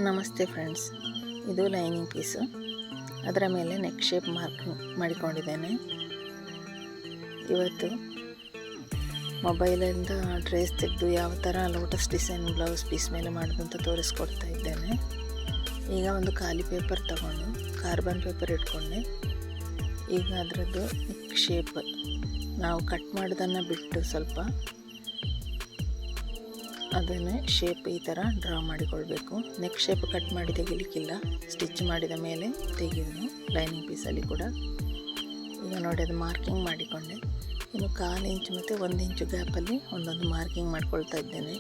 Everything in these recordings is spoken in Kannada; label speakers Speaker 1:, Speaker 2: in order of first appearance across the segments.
Speaker 1: ನಮಸ್ತೆ ಫ್ರೆಂಡ್ಸ್, ಇದು ಲೈನಿಂಗ್ ಪೀಸು. ಅದರ ಮೇಲೆ ನೆಕ್ ಶೇಪ್ ಮಾರ್ಕಿಂಗ್ ಮಾಡಿಕೊಂಡಿದ್ದೇನೆ. ಇವತ್ತು ಮೊಬೈಲಿಂದ ಡ್ರೆಸ್ ತೆಗೆದು ಯಾವ ಥರ ಲೋಟಸ್ ಡಿಸೈನ್ ಬ್ಲೌಸ್ ಪೀಸ್ ಮೇಲೆ ಮಾಡೋದು ಅಂತ ತೋರಿಸ್ಕೊಡ್ತಾ ಇದ್ದೇನೆ. ಈಗ ಒಂದು ಖಾಲಿ ಪೇಪರ್ ತಗೊಂಡು ಕಾರ್ಬನ್ ಪೇಪರ್ ಇಟ್ಕೊಂಡೆ. ಈಗ ಅದರದ್ದು ನೆಕ್ ಶೇಪ್ ನಾವು ಕಟ್ ಮಾಡೋದನ್ನು ಬಿಟ್ಟು ಸ್ವಲ್ಪ ಅದನ್ನು ಶೇಪ್ ಈ ಥರ ಡ್ರಾ ಮಾಡಿಕೊಳ್ಬೇಕು. ನೆಕ್ ಶೇಪ್ ಕಟ್ ಮಾಡಿ ತೆಗಿಲಿಕ್ಕಿಲ್ಲ, ಸ್ಟಿಚ್ ಮಾಡಿದ ಮೇಲೆ ತೆಗೆಯೋದು ಲೈನಿಂಗ್ ಪೀಸಲ್ಲಿ ಕೂಡ. ಈಗ ನೋಡಿ ಅದು ಮಾರ್ಕಿಂಗ್ ಮಾಡಿಕೊಂಡೆ. ಇನ್ನು 1/4 ಇಂಚು ಮತ್ತು 1 ಇಂಚು ಗ್ಯಾಪಲ್ಲಿ ಒಂದೊಂದು ಮಾರ್ಕಿಂಗ್ ಮಾಡ್ಕೊಳ್ತಾ ಇದ್ದೇನೆ.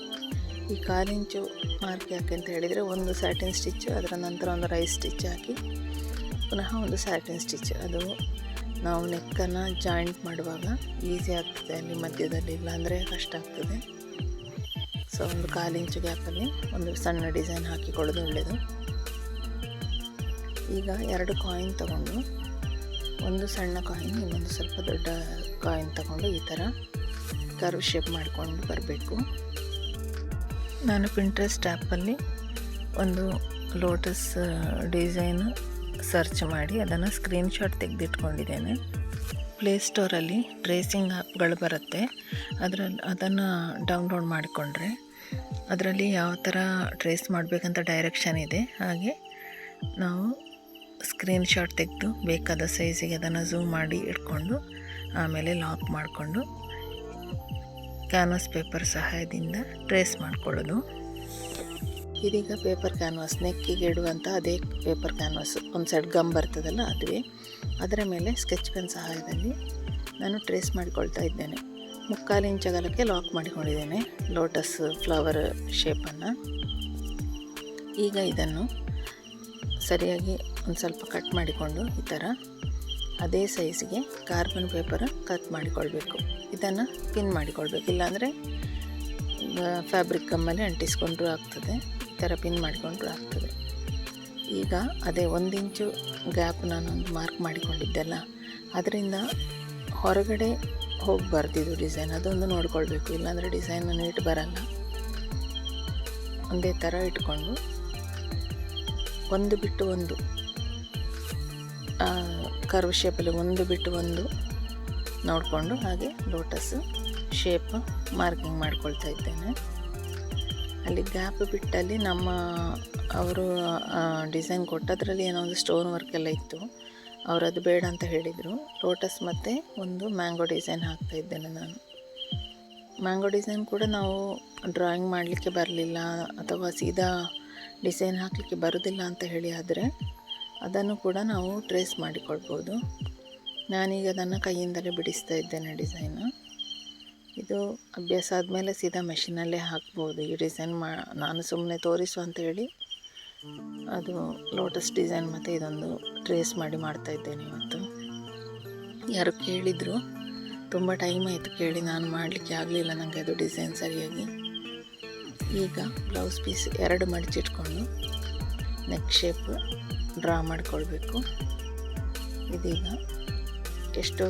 Speaker 1: ಈ 1/4 ಇಂಚು ಮಾರ್ಕ್ ಯಾಕೆ ಅಂತ ಹೇಳಿದರೆ, ಒಂದು ಸ್ಯಾಟಿನ್ ಸ್ಟಿಚ್, ಅದರ ನಂತರ ಒಂದು ರೈಸ್ ಸ್ಟಿಚ್ ಹಾಕಿ ಪುನಃ ಒಂದು ಸ್ಯಾಟಿನ್ ಸ್ಟಿಚ್. ಅದು ನಾವು ನೆಕ್ಕನ್ನು ಜಾಯಿಂಟ್ ಮಾಡುವಾಗ ಈಸಿ ಆಗ್ತದೆ, ಅಲ್ಲಿ ಮಧ್ಯದಲ್ಲಿ ಇಲ್ಲಾಂದರೆ ಕಷ್ಟ ಆಗ್ತದೆ. ಸೊ ಒಂದು 1/4 ಇಂಚು ಗ್ಯಾಪಲ್ಲಿ ಒಂದು ಸಣ್ಣ ಡಿಸೈನ್ ಹಾಕಿಕೊಳ್ಳೋದು ಒಳ್ಳೆಯದು. ಈಗ 2 ಕಾಯಿನ್ ತಗೊಂಡು, ಒಂದು ಸಣ್ಣ ಕಾಯಿನ್ ಇನ್ನೊಂದು ಸ್ವಲ್ಪ ದೊಡ್ಡ ಕಾಯಿನ್ ತಗೊಂಡು ಈ ಥರ ಕರ್ವ್ ಶೇಪ್ ಮಾಡಿಕೊಂಡು ಬರಬೇಕು. ನಾನು ಪಿಂಟ್ರೆಸ್ಟ್ ಆ್ಯಪಲ್ಲಿ ಒಂದು ಲೋಟಸ್ ಡಿಸೈನ್ ಸರ್ಚ್ ಮಾಡಿ ಅದನ್ನು ಸ್ಕ್ರೀನ್ಶಾಟ್ ತೆಗೆದಿಟ್ಕೊಂಡಿದ್ದೇನೆ. ಪ್ಲೇಸ್ಟೋರಲ್ಲಿ ಟ್ರೇಸಿಂಗ್ ಆ್ಯಪ್ಗಳು ಬರುತ್ತೆ, ಅದನ್ನು ಡೌನ್ಲೋಡ್ ಮಾಡಿಕೊಂಡ್ರೆ ಅದರಲ್ಲಿ ಯಾವ ಥರ ಟ್ರೇಸ್ ಮಾಡಬೇಕಂತ ಡೈರೆಕ್ಷನ್ ಇದೆ. ಹಾಗೆ ನಾವು ಸ್ಕ್ರೀನ್ಶಾಟ್ ತೆಗೆದು ಬೇಕಾದ ಸೈಜಿಗೆ ಅದನ್ನು ಝೂಮ್ ಮಾಡಿ ಇಟ್ಕೊಂಡು ಆಮೇಲೆ ಲಾಕ್ ಮಾಡಿಕೊಂಡು ಕ್ಯಾನ್ವಾಸ್ ಪೇಪರ್ ಸಹಾಯದಿಂದ ಟ್ರೇಸ್ ಮಾಡಿಕೊಳ್ಳೋದು. ಇದೀಗ ಪೇಪರ್ ಕ್ಯಾನ್ವಾಸ್ ನೆಕ್ಕಿಗೆ ಇಡುವಂಥ ಅದೇ ಪೇಪರ್ ಕ್ಯಾನ್ವಾಸ್, ಒಂದು ಸೈಡ್ ಗಮ್ ಬರ್ತದಲ್ಲ ಅದುವೇ, ಅದರ ಮೇಲೆ ಸ್ಕೆಚ್ ಪೆನ್ ಸಹಾಯದಲ್ಲಿ ನಾನು ಟ್ರೇಸ್ ಮಾಡಿಕೊಳ್ತಾ ಇದ್ದೇನೆ. 3/4 ಇಂಚ್ ಅಗಲಕ್ಕೆ ಲಾಕ್ ಮಾಡಿಕೊಂಡಿದ್ದೇನೆ ಲೋಟಸ್ ಫ್ಲವರ್ ಶೇಪನ್ನು. ಈಗ ಇದನ್ನು ಸರಿಯಾಗಿ ಒಂದು ಸ್ವಲ್ಪ ಕಟ್ ಮಾಡಿಕೊಂಡು ಈ ಥರ ಅದೇ ಸೈಜ್ಗೆ ಕಾರ್ಬನ್ ಪೇಪರ್ ಕಟ್ ಮಾಡಿಕೊಳ್ಬೇಕು. ಇದನ್ನು ಪಿನ್ ಮಾಡಿಕೊಳ್ಬೇಕು, ಇಲ್ಲಾಂದರೆ ಫ್ಯಾಬ್ರಿಕ್ ಗಮ್ಮಲ್ಲಿ ಅಂಟಿಸ್ಕೊಂಡ್ರೂ ಆಗ್ತದೆ. ಈ ಥರ ಪಿನ್ ಮಾಡಿಕೊಂಡ್ರೂ ಆಗ್ತದೆ. ಈಗ ಅದೇ 1 ಇಂಚು ಗ್ಯಾಪ್ ನಾನೊಂದು ಮಾರ್ಕ್ ಮಾಡಿಕೊಂಡಿದ್ದೆಲ್ಲ, ಅದರಿಂದ ಹೊರಗಡೆ ಹೋಗಬಾರ್ದು ಇದು ಡಿಸೈನ್, ಅದೊಂದು ನೋಡಿಕೊಳ್ಬೇಕು, ಇಲ್ಲಾಂದರೆ ಡಿಸೈನ್ ನೀಟ್ ಬರಲ್ಲ. ಒಂದೇ ಥರ ಇಟ್ಕೊಂಡು ಒಂದು ಬಿಟ್ಟು ಒಂದು ಕರ್ವ್ ಶೇಪಲ್ಲಿ ಒಂದು ಬಿಟ್ಟು ಒಂದು ನೋಡಿಕೊಂಡು ಹಾಗೆ ಲೋಟಸ್ ಶೇಪ್ ಮಾರ್ಕಿಂಗ್ ಮಾಡ್ಕೊಳ್ತಾ ಇದ್ದೇನೆ. ಅಲ್ಲಿ ಗ್ಯಾಪ್ ಬಿಟ್ಟಲ್ಲಿ ಅವರು ಡಿಸೈನ್ ಕೊಟ್ಟದ್ರಲ್ಲಿ ಏನೋ ಒಂದು ಸ್ಟೋನ್ ವರ್ಕ್ ಎಲ್ಲ ಇತ್ತು, ಅವರು ಅದು ಬೇಡ ಅಂತ ಹೇಳಿದರು. ಲೋಟಸ್ ಮತ್ತು ಒಂದು ಮ್ಯಾಂಗೋ ಡಿಸೈನ್ ಹಾಕ್ತಾ ಇದ್ದೇನೆ ನಾನು. ಮ್ಯಾಂಗೋ ಡಿಸೈನ್ ಕೂಡ ನಾವು ಡ್ರಾಯಿಂಗ್ ಮಾಡಲಿಕ್ಕೆ ಬರಲಿಲ್ಲ ಅಥವಾ ಸೀದಾ ಡಿಸೈನ್ ಹಾಕಲಿಕ್ಕೆ ಬರೋದಿಲ್ಲ ಅಂತ ಹೇಳಿ ಆದರೆ ಅದನ್ನು ಕೂಡ ನಾವು ಟ್ರೇಸ್ ಮಾಡಿಕೊಳ್ಬೋದು. ನಾನೀಗ ಅದನ್ನು ಕೈಯಿಂದಲೇ ಬಿಡಿಸ್ತಾ ಇದ್ದೇನೆ ಡಿಸೈನು. ಇದು ಅಭ್ಯಾಸ ಆದಮೇಲೆ ಸೀದಾ ಮೆಷಿನಲ್ಲೇ ಹಾಕ್ಬೋದು ಈ ಡಿಸೈನ್. ನಾನು ಸುಮ್ಮನೆ ತೋರಿಸು ಅಂತ ಹೇಳಿ ಅದು ಲೋಟಸ್ ಡಿಸೈನ್ ಮತ್ತು ಇದೊಂದು ಟ್ರೇಸ್ ಮಾಡಿ ಮಾಡ್ತಾ ಇದ್ದೇನೆ ಇವತ್ತು. ಯಾರು ಕೇಳಿದರು, ತುಂಬ ಟೈಮ್ ಆಯಿತು ಕೇಳಿ, ನಾನು ಮಾಡಲಿಕ್ಕೆ ಆಗಲಿಲ್ಲ ನನಗೆ ಅದು ಡಿಸೈನ್ ಸರಿಯಾಗಿ. ಈಗ ಬ್ಲೌಸ್ ಪೀಸ್ 2 ಮಡಿಚಿಟ್ಕೊಂಡು ನೆಕ್ ಶೇಪ್ ಡ್ರಾ ಮಾಡಿಕೊಳ್ಬೇಕು. ಇದೀಗ ಎಷ್ಟು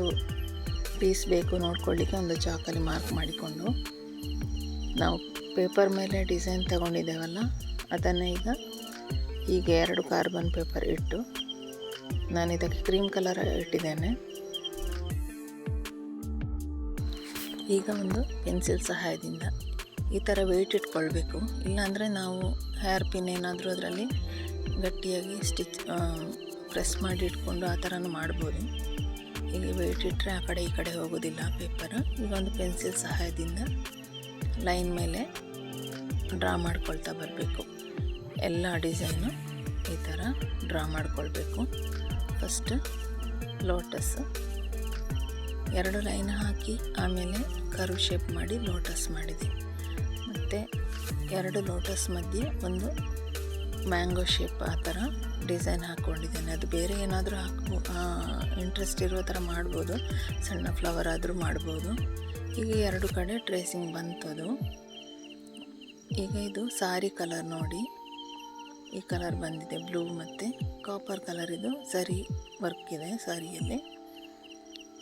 Speaker 1: ಪೀಸ್ ಬೇಕು ನೋಡ್ಕೊಳ್ಳಿಕ್ಕೆ ಒಂದು ಚಾಕಲ್ಲಿ ಮಾರ್ಕ್ ಮಾಡಿಕೊಂಡು, ನಾವು ಪೇಪರ್ ಮೇಲೆ ಡಿಸೈನ್ ತಗೊಂಡಿದ್ದೇವಲ್ಲ ಅದನ್ನು ಈಗ ಹೀಗೆ 2 ಕಾರ್ಬನ್ ಪೇಪರ್ ಇಟ್ಟು, ನಾನು ಇದಕ್ಕೆ ಕ್ರೀಮ್ ಕಲರ್ ಇಟ್ಟಿದ್ದೇನೆ. ಈಗ ಒಂದು ಪೆನ್ಸಿಲ್ ಸಹಾಯದಿಂದ ಈ ಥರ ವೆಯ್ಟ್ ಇಟ್ಕೊಳ್ಬೇಕು, ಇಲ್ಲಾಂದರೆ ನಾವು ಹೇರ್ ಪಿನ್ ಏನಾದರೂ ಅದರಲ್ಲಿ ಗಟ್ಟಿಯಾಗಿ ಸ್ಟಿಚ್ ಪ್ರೆಸ್ ಮಾಡಿ ಇಟ್ಕೊಂಡು ಆ ಥರನೂ ಮಾಡ್ಬೋದು. ಹೀಗೆ ವೆಯ್ಟ್ ಇಟ್ಟರೆ ಆ ಕಡೆ ಈ ಕಡೆ ಹೋಗೋದಿಲ್ಲ ಪೇಪರ್. ಈಗ ಒಂದು ಪೆನ್ಸಿಲ್ ಸಹಾಯದಿಂದ ಲೈನ್ ಮೇಲೆ ಡ್ರಾ ಮಾಡ್ಕೊಳ್ತಾ ಬರಬೇಕು. ಎಲ್ಲ ಡಿಸೈನು ಈ ಥರ ಡ್ರಾ ಮಾಡಿಕೊಳ್ಬೇಕು. ಫಸ್ಟ್ ಲೋಟಸ್ 2 ಲೈನ್ ಹಾಕಿ ಆಮೇಲೆ ಕರ್ವ್ ಶೇಪ್ ಮಾಡಿ ಲೋಟಸ್ ಮಾಡಿದೆ. ಮತ್ತು 2 ಲೋಟಸ್ ಮಧ್ಯೆ ಒಂದು ಮ್ಯಾಂಗೋ ಶೇಪ್ ಆ ಥರ ಡಿಸೈನ್ ಹಾಕ್ಕೊಂಡಿದ್ದೇನೆ. ಅದು ಬೇರೆ ಏನಾದರೂ ಇಂಟ್ರೆಸ್ಟ್ ಇರೋ ಥರ ಮಾಡ್ಬೋದು, ಸಣ್ಣ ಫ್ಲವರ್ ಆದರೂ ಮಾಡ್ಬೋದು. ಈಗ 2 ಕಡೆ ಟ್ರೇಸಿಂಗ್ ಬಂತದು. ಈಗ ಇದು ಸಾರಿ ಕಲರ್ ನೋಡಿ, ಈ ಕಲರ್ ಬಂದಿದೆ, ಬ್ಲೂ ಮತ್ತು ಕಾಪರ್ ಕಲರ್. ಇದು ಸರಿ ವರ್ಕ್ ಇದೆ ಸಾರಿಯಲ್ಲಿ.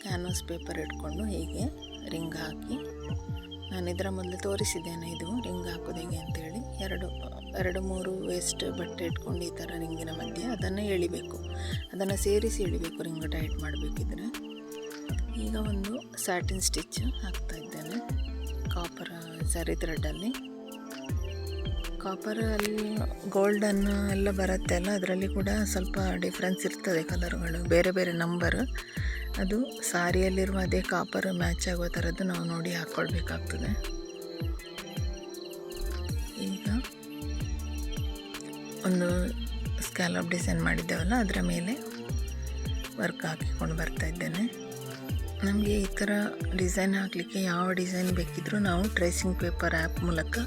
Speaker 1: ಕ್ಯಾನ್ವಾಸ್ ಪೇಪರ್ ಇಟ್ಕೊಂಡು ಹೀಗೆ ರಿಂಗ್ ಹಾಕಿ, ನಾನು ಇದರ ಮೊದಲು ತೋರಿಸಿದ್ದೇನೆ ಇದು ರಿಂಗ್ ಹಾಕೋದು ಹೇಗೆ ಅಂತೇಳಿ. 2 2-3 ವೇಸ್ಟ್ ಬಟ್ಟೆ ಇಟ್ಕೊಂಡು ಈ ಥರ ರಿಂಗಿನ ಮಧ್ಯೆ ಅದನ್ನು ಎಳಿಬೇಕು, ಅದನ್ನು ಸೇರಿಸಿ ಎಳಿಬೇಕು ರಿಂಗ್ ಟೈಟ್ ಮಾಡಬೇಕಿದ್ರೆ. ಈಗ ಒಂದು ಸ್ಯಾಟಿನ್ ಸ್ಟಿಚ್ ಹಾಕ್ತಾ ಇದ್ದೇನೆ ಕಾಪರ್ ಸರಿ ಥ್ರೆಡ್ಡಲ್ಲಿ. ಕಾಪರಲ್ಲಿ ಗೋಲ್ಡನ್ನು ಎಲ್ಲ ಬರುತ್ತೆ ಅಲ್ಲ, ಅದರಲ್ಲಿ ಕೂಡ ಸ್ವಲ್ಪ ಡಿಫ್ರೆನ್ಸ್ ಇರ್ತದೆ ಕಲರ್ಗಳು, ಬೇರೆ ಬೇರೆ ನಂಬರ್. ಅದು ಸಾರಿಯಲ್ಲಿರುವ ಅದೇ ಕಾಪರ್ ಮ್ಯಾಚ್ ಆಗೋ ಥರದ್ದು ನಾವು ನೋಡಿ ಹಾಕ್ಕೊಳ್ಬೇಕಾಗ್ತದೆ. ಈಗ ಒಂದು ಸ್ಕ್ಯಾಲಪ್ ಡಿಸೈನ್ ಮಾಡಿದ್ದೇವಲ್ಲ ಅದರ ಮೇಲೆ ವರ್ಕ್ ಹಾಕಿಕೊಂಡು ಬರ್ತಾ ಇದ್ದೇನೆ. ನಮಗೆ ಈ ಥರ ಡಿಸೈನ್ ಹಾಕಲಿಕ್ಕೆ ಯಾವ ಡಿಸೈನ್ ಬೇಕಿದ್ರೂ ನಾವು ಟ್ರೇಸಿಂಗ್ ಪೇಪರ್ ಆ್ಯಪ್ ಮೂಲಕ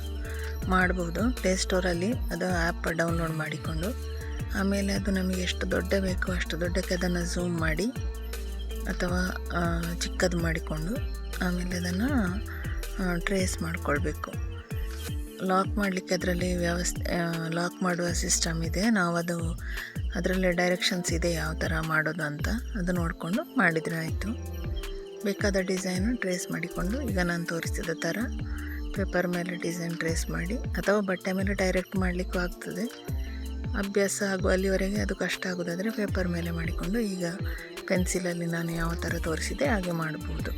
Speaker 1: ಮಾಡ್ಬೋದು. ಪ್ಲೇಸ್ಟೋರಲ್ಲಿ ಅದು ಆ್ಯಪ್ ಡೌನ್ಲೋಡ್ ಮಾಡಿಕೊಂಡು ಆಮೇಲೆ ಅದು ನಮಗೆ ಎಷ್ಟು ದೊಡ್ಡ ಬೇಕೋ ಅಷ್ಟು ದೊಡ್ಡಕ್ಕೆ ಅದನ್ನು ಝೂಮ್ ಮಾಡಿ ಅಥವಾ ಚಿಕ್ಕದು ಮಾಡಿಕೊಂಡು ಆಮೇಲೆ ಅದನ್ನು ಟ್ರೇಸ್ ಮಾಡಿಕೊಳ್ಬೇಕು. ಲಾಕ್ ಮಾಡಲಿಕ್ಕೆ ಅದರಲ್ಲಿ ಲಾಕ್ ಮಾಡುವ ಸಿಸ್ಟಮ್ ಇದೆ. ನಾವು ಅದರಲ್ಲಿ ಡೈರೆಕ್ಷನ್ಸ್ ಇದೆ ಯಾವ ಥರ ಮಾಡೋದು ಅಂತ, ಅದು ನೋಡಿಕೊಂಡು ಮಾಡಿದರೆ ಆಯಿತು. ಬೇಕಾದ ಡಿಸೈನು ಟ್ರೇಸ್ ಮಾಡಿಕೊಂಡು ಈಗ ನಾನು ತೋರಿಸಿದ ಥರ ಪೇಪರ್ ಮೇಲೆ ಡಿಸೈನ್ ಟ್ರೇಸ್ ಮಾಡಿ ಅಥವಾ ಬಟ್ಟೆ ಮೇಲೆ ಡೈರೆಕ್ಟ್ ಮಾಡಲಿಕ್ಕೂ ಆಗ್ತದೆ. ಅಭ್ಯಾಸ ಆಗುವ ಅಲ್ಲಿವರೆಗೆ ಅದು ಕಷ್ಟ ಆಗೋದಾದರೆ ಪೇಪರ್ ಮೇಲೆ ಮಾಡಿಕೊಂಡು ಈಗ ಪೆನ್ಸಿಲಲ್ಲಿ ನಾನು ಯಾವ ಥರ ತೋರಿಸಿದೆ ಹಾಗೆ ಮಾಡ್ಬೋದು.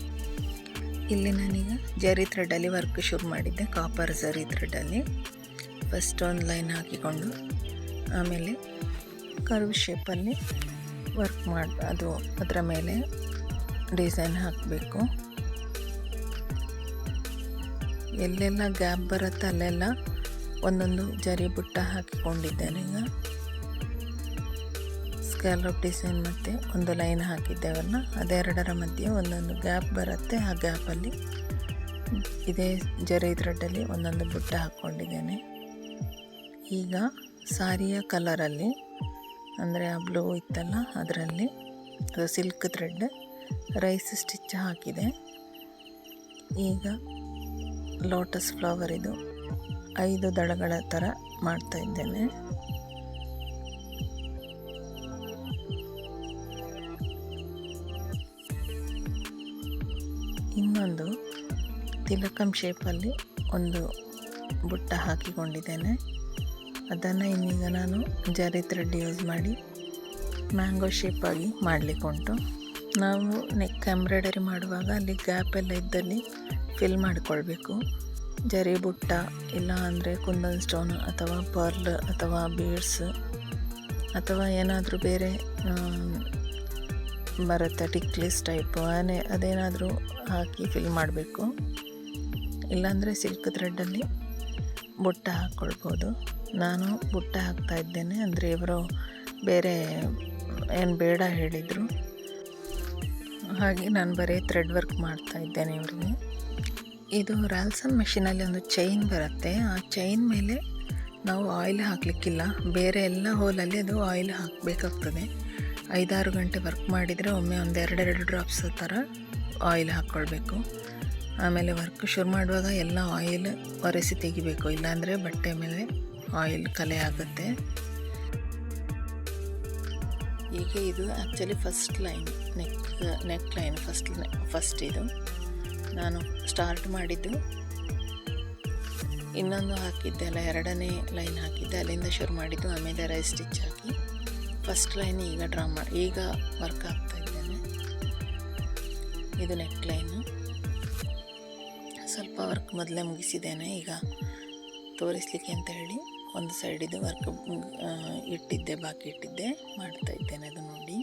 Speaker 1: ಇಲ್ಲಿ ನಾನೀಗ ಜರಿ ಥ್ರೆಡ್ಡಲ್ಲಿ ವರ್ಕ್ ಶುರು ಮಾಡಿದ್ದೆ, ಕಾಪರ್ ಜರಿ ಥ್ರೆಡ್ಡಲ್ಲಿ. ಫಸ್ಟ್ ಒಂದು ಲೈನ್ ಹಾಕಿಕೊಂಡು ಆಮೇಲೆ ಕರ್ವ್ ಶೇಪಲ್ಲಿ ವರ್ಕ್ ಅದು ಅದರ ಮೇಲೆ ಡಿಸೈನ್ ಹಾಕಬೇಕು. ಎಲ್ಲೆಲ್ಲ ಗ್ಯಾಪ್ ಬರುತ್ತೆ ಅಲ್ಲೆಲ್ಲ ಒಂದೊಂದು ಜರಿ ಬುಟ್ಟ ಹಾಕಿಕೊಂಡಿದ್ದೇನೆ. ಈಗ ಸ್ಕ್ಯಾಲಪ್ ಡಿಸೈನ್ ಮತ್ತು ಒಂದು ಲೈನ್ ಹಾಕಿದ್ದೇವಲ್ಲ ಅದೆರಡರ ಮಧ್ಯೆ ಒಂದೊಂದು ಗ್ಯಾಪ್ ಬರುತ್ತೆ. ಆ ಗ್ಯಾಪಲ್ಲಿ ಇದೇ ಜರಿ ಥ್ರೆಡ್ಡಲ್ಲಿ ಒಂದೊಂದು ಬುಟ್ಟ ಹಾಕ್ಕೊಂಡಿದ್ದೇನೆ. ಈಗ ಸಾರಿಯ ಕಲರಲ್ಲಿ ಅಂದರೆ ಆ ಬ್ಲೂ ಇತ್ತಲ್ಲ ಅದರಲ್ಲಿ ಅದು ಸಿಲ್ಕ್ ಥ್ರೆಡ್ ರೈಸ್ ಸ್ಟಿಚ್ ಹಾಕಿದೆ. ಈಗ ಲೋಟಸ್ ಫ್ಲವರ್ ಇದು 5 ದಳಗಳ ಥರ ಮಾಡ್ತಾ ಇದ್ದೇನೆ. ಇನ್ನೊಂದು ತಿಲಕಂ ಶೇಪಲ್ಲಿ ಒಂದು ಬುಟ್ಟ ಹಾಕಿಕೊಂಡಿದ್ದೇನೆ. ಅದನ್ನು ಇನ್ನೀಗ ನಾನು ಜರಿ ಥ್ರೆಡ್ ಯೂಸ್ ಮಾಡಿ ಮ್ಯಾಂಗೋ ಶೇಪಾಗಿ ಮಾಡಲಿಕ್ಕುಂಟು. ನಾವು ನೆಕ್ ಎಂಬ್ರಾಯ್ಡರಿ ಮಾಡುವಾಗ ಅಲ್ಲಿ ಗ್ಯಾಪ್ ಎಲ್ಲ ಇದ್ದಲ್ಲಿ ಫಿಲ್ ಮಾಡಿಕೊಳ್ಬೇಕು. ಜರಿ ಬುಟ್ಟ ಇಲ್ಲ ಅಂದರೆ ಕುಂದನ್ ಸ್ಟೋನ್ ಅಥವಾ ಪರ್ಲ್ ಅಥವಾ ಬೀಡ್ಸ್ ಅಥವಾ ಏನಾದರೂ ಬೇರೆ ಬರುತ್ತೆ ಟಿಕ್ಲಿಸ್ ಟೈಪು ಅದೇನಾದರೂ ಹಾಕಿ ಫಿಲ್ ಮಾಡಬೇಕು. ಇಲ್ಲಾಂದರೆ ಸಿಲ್ಕ್ ಥ್ರೆಡ್ಡಲ್ಲಿ ಬುಟ್ಟ ಹಾಕ್ಕೊಳ್ಬೋದು. ನಾನು ಬುಟ್ಟ ಹಾಕ್ತಾ ಇದ್ದೇನೆ, ಅಂದರೆ ಇವರು ಬೇರೆ ಏನು ಬೇಡ ಹೇಳಿದರು, ಹಾಗೆ ನಾನು ಬರೀ ಥ್ರೆಡ್ ವರ್ಕ್ ಮಾಡ್ತಾ ಇದ್ದೇನೆ ಇವರಿಗೆ. ಇದು ರಾಲ್ಸನ್ ಮೆಷಿನಲ್ಲಿ ಒಂದು ಚೈನ್ ಬರುತ್ತೆ. ಆ ಚೈನ್ ಮೇಲೆ ನಾವು ಆಯಿಲ್ ಹಾಕಲಿಕ್ಕಿಲ್ಲ, ಬೇರೆ ಎಲ್ಲ ಹೋಲಲ್ಲಿ ಅದು ಆಯಿಲ್ ಹಾಕಬೇಕಾಗ್ತದೆ. 5-6 ಗಂಟೆ ವರ್ಕ್ ಮಾಡಿದರೆ ಒಮ್ಮೆ ಒಂದು 2 ಡ್ರಾಪ್ಸ್ ಥರ ಆಯಿಲ್ ಹಾಕ್ಕೊಳ್ಬೇಕು. ಆಮೇಲೆ ವರ್ಕ್ ಶುರು ಮಾಡುವಾಗ ಎಲ್ಲ ಆಯಿಲ್ ಒರೆಸಿ ತೆಗಿಬೇಕು, ಇಲ್ಲಾಂದರೆ ಬಟ್ಟೆ ಮೇಲೆ ಆಯಿಲ್ ಕಲೆ ಆಗುತ್ತೆ. ಈಗ ಇದು actually first line neck line first ಇದು ನಾನು ಸ್ಟಾರ್ಟ್ ಮಾಡಿದ್ದು. ಇನ್ನೊಂದು ಹಾಕಿದ್ದೆ ಅಲ್ಲ, 2ನೇ ಲೈನ್ ಹಾಕಿದ್ದೆ, ಅಲ್ಲಿಂದ ಶುರು ಮಾಡಿದ್ದು. ಆಮೇಲೆ ರೈಸ್ ಸ್ಟಿಚ್ ಹಾಕಿ ಫಸ್ಟ್ ಲೈನ್ ಈಗ ಈಗ ವರ್ಕ್ ಆಗ್ತಾ ಇದ್ದೇನೆ. ಇದು ನೆಕ್ ಲೈನು ಸ್ವಲ್ಪ ವರ್ಕ್ ಮೊದಲೇ ಮುಗಿಸಿದ್ದೇನೆ. ಈಗ ತೋರಿಸಲಿಕ್ಕೆ ಅಂತ ಹೇಳಿ ಒಂದು ಸೈಡಿದು ವರ್ಕ್ ಬಾಕಿ ಇಟ್ಟಿದ್ದೆ, ಮಾಡ್ತಾ ಇದ್ದೇನೆ. ಅದು ನೋಡಿ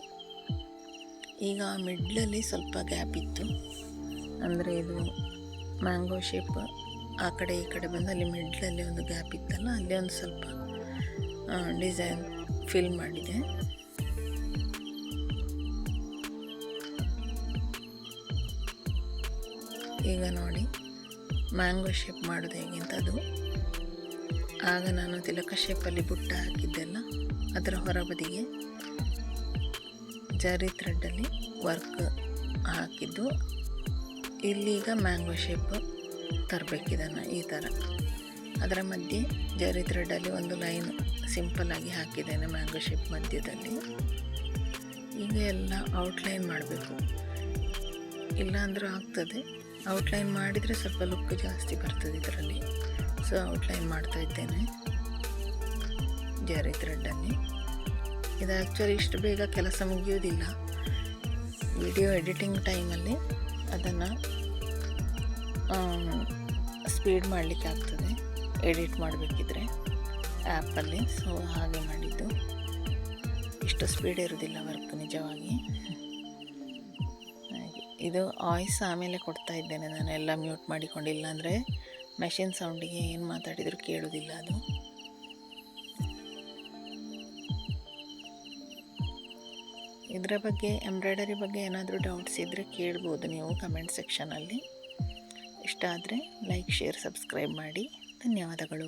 Speaker 1: ಈಗ ಮಿಡ್ಲಲ್ಲಿ ಸ್ವಲ್ಪ ಗ್ಯಾಪ್ ಇತ್ತು, ಅಂದರೆ ಇದು ಮ್ಯಾಂಗೋ ಶೇಪ್ ಆ ಕಡೆ ಈ ಕಡೆ ಬಂದು ಅಲ್ಲಿ ಮಿಡ್ಲಲ್ಲಿ ಒಂದು ಗ್ಯಾಪ್ ಇತ್ತಲ್ಲ, ಅಲ್ಲಿ ಒಂದು ಸ್ವಲ್ಪ ಡಿಸೈನ್ ಫಿಲ್ ಮಾಡಿದೆ. ಈಗ ನೋಡಿ ಮ್ಯಾಂಗೋ ಶೇಪ್ ಮಾಡೋದು ಹೇಗೆ ಅಂತ. ಅದು ಆಗ ನಾನು ತಿಲಕ ಶೇಪಲ್ಲಿ ಬುಟ್ಟ ಹಾಕಿದ್ದೆಲ್ಲ ಅದರ ಹೊರಬದಿಗೆ ಜರಿ ಥ್ರೆಡ್ಡಲ್ಲಿ ವರ್ಕ್ ಹಾಕಿದ್ದು. ಇಲ್ಲೀಗ ಮ್ಯಾಂಗೋ ಶೇಪ್ ತರಬೇಕಿದನ್ನು ಈ ಥರ. ಅದರ ಮಧ್ಯೆ ಜರಿ ಥ್ರೆಡ್ಡಲ್ಲಿ ಒಂದು ಲೈನ್ ಸಿಂಪಲ್ಲಾಗಿ ಹಾಕಿದ್ದೇನೆ ಮ್ಯಾಂಗೋ ಶೇಪ್ ಮಧ್ಯದಲ್ಲಿ. ಈಗ ಎಲ್ಲ ಔಟ್ಲೈನ್ ಮಾಡಬೇಕು, ಇಲ್ಲಾಂದರೂ ಆಗ್ತದೆ. ಔಟ್ಲೈನ್ ಮಾಡಿದರೆ ಸ್ವಲ್ಪ ಲುಕ್ ಜಾಸ್ತಿ ಬರ್ತದೆ ಇದರಲ್ಲಿ. ಸೊ ಔಟ್ಲೈನ್ ಮಾಡ್ತಾ ಇದ್ದೇನೆ. ಜರಿ ಥ್ರೆಡ್ಡಲ್ಲಿ. ಇದು ಆ್ಯಕ್ಚುಲಿ ಇಷ್ಟು ಬೇಗ ಕೆಲಸ ಮುಗಿಯೋದಿಲ್ಲ. ವಿಡಿಯೋ ಎಡಿಟಿಂಗ್ ಟೈಮಲ್ಲಿ ಅದನ್ನು ಸ್ಪೀಡ್ ಮಾಡಲಿಕ್ಕೆ ಆಗ್ತದೆ, ಎಡಿಟ್ ಮಾಡಬೇಕಿದ್ರೆ ಆ್ಯಪಲ್ಲಿ. ಸೊ ಹಾಗೆ ಮಾಡಿದ್ದು. ಇಷ್ಟು ಸ್ಪೀಡ್ ಇರೋದಿಲ್ಲ ವರ್ಕ್ ನಿಜವಾಗಿ. ಹಾಗೆ ಇದು ವಾಯ್ಸ್ ಆಮೇಲೆ ಕೊಡ್ತಾ ಇದ್ದೇನೆ ನಾನು, ಎಲ್ಲ ಮ್ಯೂಟ್ ಮಾಡಿಕೊಂಡಿಲ್ಲ ಅಂದರೆ ಮೆಷಿನ್ ಸೌಂಡಿಗೆ ಏನು ಮಾತಾಡಿದರೂ ಕೇಳೋದಿಲ್ಲ ಅದು. ಇದರ ಬಗ್ಗೆ, ಎಂಬ್ರಾಯ್ಡರಿ ಬಗ್ಗೆ ಏನಾದರೂ ಡೌಟ್ಸ್ ಇದ್ದರೆ ಕೇಳ್ಬೋದು ನೀವು ಕಮೆಂಟ್ ಸೆಕ್ಷನಲ್ಲಿ. ಇಷ್ಟ ಆದರೆ ಲೈಕ್, ಶೇರ್, ಸಬ್ಸ್ಕ್ರೈಬ್ ಮಾಡಿ. ಧನ್ಯವಾದಗಳು.